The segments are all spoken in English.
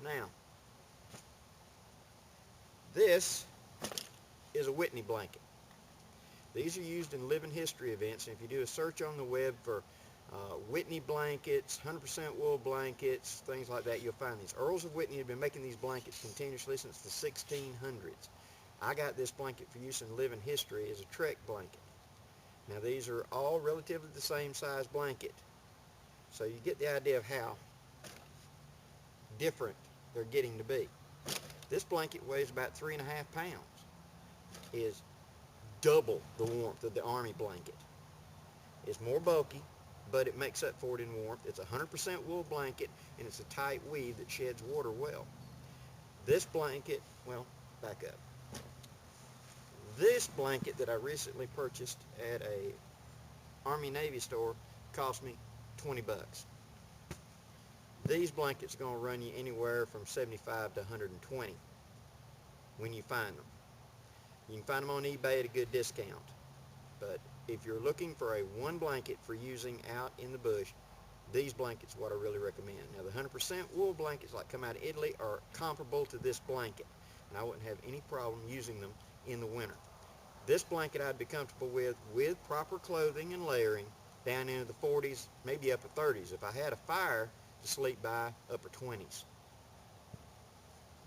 Now, this is a Whitney blanket. These are used in living history events, and if you do a search on the web for Whitney blankets, 100% wool blankets, things like that, you'll find these. Earls of Whitney have been making these blankets continuously since the 1600s. I got this blanket for use in living history as a trek blanket. Now these are all relatively the same size blanket, so you get the idea of how different they're getting to be. This blanket weighs about 3.5 pounds. It is double the warmth of the Army blanket. It's more bulky, but it makes up for it in warmth. It's a 100% wool blanket, and it's a tight weave that sheds water well. This blanket, well, back up. This blanket that I recently purchased at a Army Navy store cost me 20 bucks. These blankets are going to run you anywhere from 75 to 120 when you find them. You can find them on eBay at a good discount. But if you're looking for a one blanket for using out in the bush, these blankets are what I really recommend. Now the 100% wool blankets like come out of Italy are comparable to this blanket, and I wouldn't have any problem using them in the winter. This blanket I'd be comfortable with proper clothing and layering, down into the 40s, maybe upper 30s. If I had a fire to sleep by, upper 20s.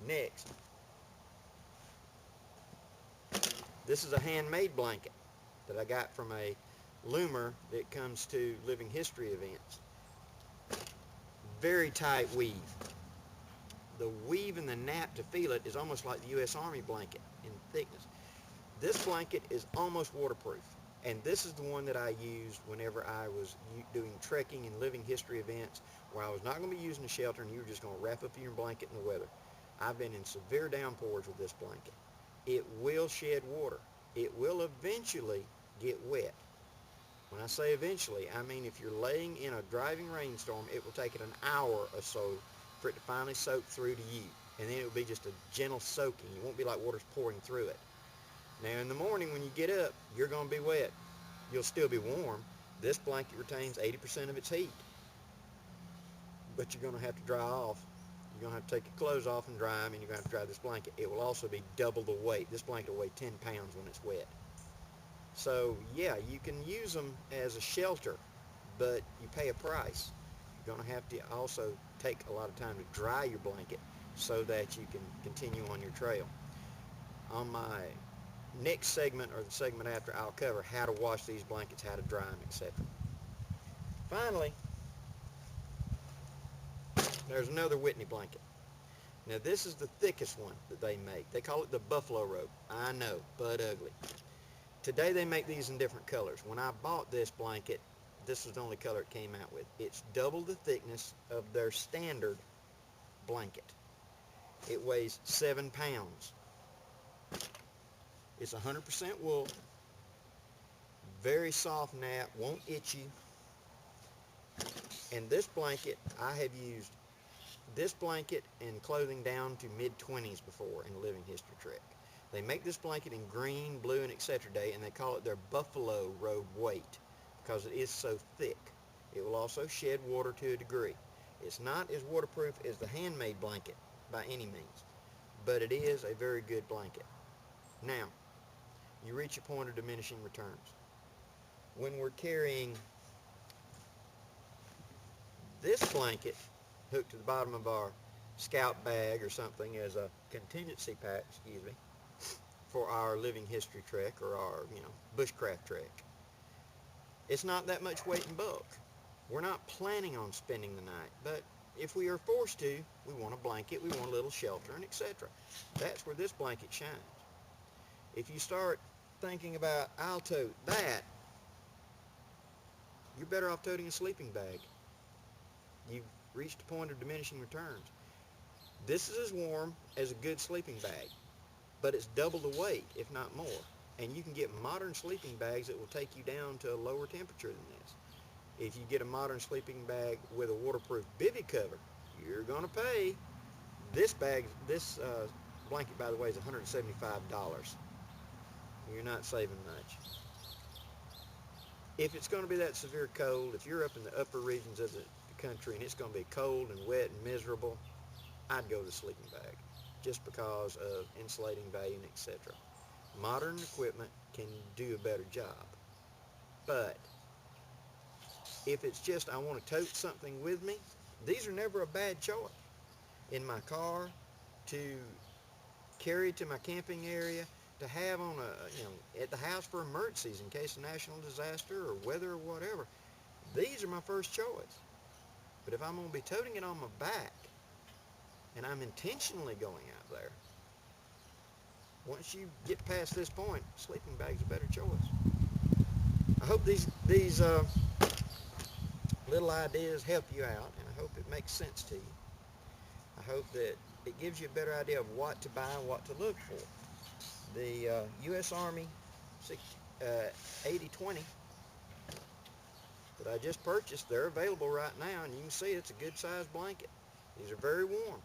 Next, this is a handmade blanket that I got from a loomer that comes to living history events. Very tight weave. The weave in the nap to feel it is almost like the U.S. Army blanket in thickness. This blanket is almost waterproof, and this is the one that I used whenever I was doing trekking and living history events where I was not going to be using a shelter and you were just going to wrap up in your blanket in the weather. I've been in severe downpours with this blanket. It will shed water. It will eventually get wet. When I say eventually, I mean if you're laying in a driving rainstorm, it will take it an hour or so for it to finally soak through to you, and then it will be just a gentle soaking. It won't be like water's pouring through it. Now in the morning when you get up, you're going to be wet. You'll still be warm. This blanket retains 80% of its heat, but you're going to have to dry off. You're going to have to take your clothes off and dry them, and you're going to have to dry this blanket. It will also be double the weight. This blanket will weigh 10 pounds when it's wet. So yeah, you can use them as a shelter, but you pay a price. You're going to have to also take a lot of time to dry your blanket so that you can continue on your trail. On my next segment, or the segment after, I'll cover how to wash these blankets, how to dry them, etc. Finally, there's another Whitney blanket. Now this is the thickest one that they make. They call it the buffalo robe. I know, but ugly. Today they make these in different colors. When I bought this blanket, this was the only color it came out with. It's double the thickness of their standard blanket. It weighs 7 pounds. It's 100% wool, very soft nap, won't itch you. And this blanket, I have used this blanket and clothing down to mid-20s before in a living history trek. They make this blanket in green, blue, and etc. day, and they call it their buffalo robe weight because it is so thick. It will also shed water to a degree. It's not as waterproof as the handmade blanket by any means, but it is a very good blanket. Now, you reach a point of diminishing returns. When we're carrying this blanket hooked to the bottom of our scout bag or something as a contingency pack, for our living history trek or our, bushcraft trek, it's not that much weight in bulk. We're not planning on spending the night, but if we are forced to, we want a blanket, we want a little shelter, and etc. That's where this blanket shines. If you start thinking about, I'll tote that, you're better off toting a sleeping bag. You've reached a point of diminishing returns. This is as warm as a good sleeping bag, but it's double the weight, if not more. And you can get modern sleeping bags that will take you down to a lower temperature than this. If you get a modern sleeping bag with a waterproof bivy cover, you're going to pay. This blanket, by the way, is $175. You're not saving much. If it's going to be that severe cold, if you're up in the upper regions of the country and it's going to be cold and wet and miserable, I'd go with a sleeping bag just because of insulating value and etc. Modern equipment can do a better job. But if it's just I want to tote something with me, these are never a bad choice. In my car, to carry to my camping area, to have on at the house for emergencies in case of national disaster or weather or whatever. These are my first choice. But if I'm going to be toting it on my back and I'm intentionally going out there, once you get past this point, sleeping bag's a better choice. I hope these little ideas help you out, and I hope it makes sense to you. I hope that it gives you a better idea of what to buy and what to look for. The U.S. Army 8020 that I just purchased, they're available right now, and you can see it's a good sized blanket. These are very warm.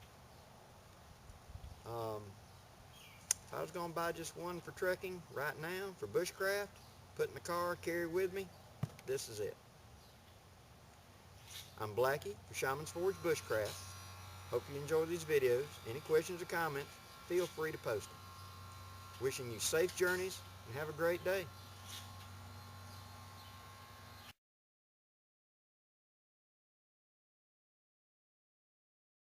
If I was going to buy just one for trekking right now, for bushcraft, put in the car, carry with me, this is it. I'm Blackie for Shaman's Forge Bushcraft. Hope you enjoy these videos. Any questions or comments, feel free to post them. Wishing you safe journeys and have a great day.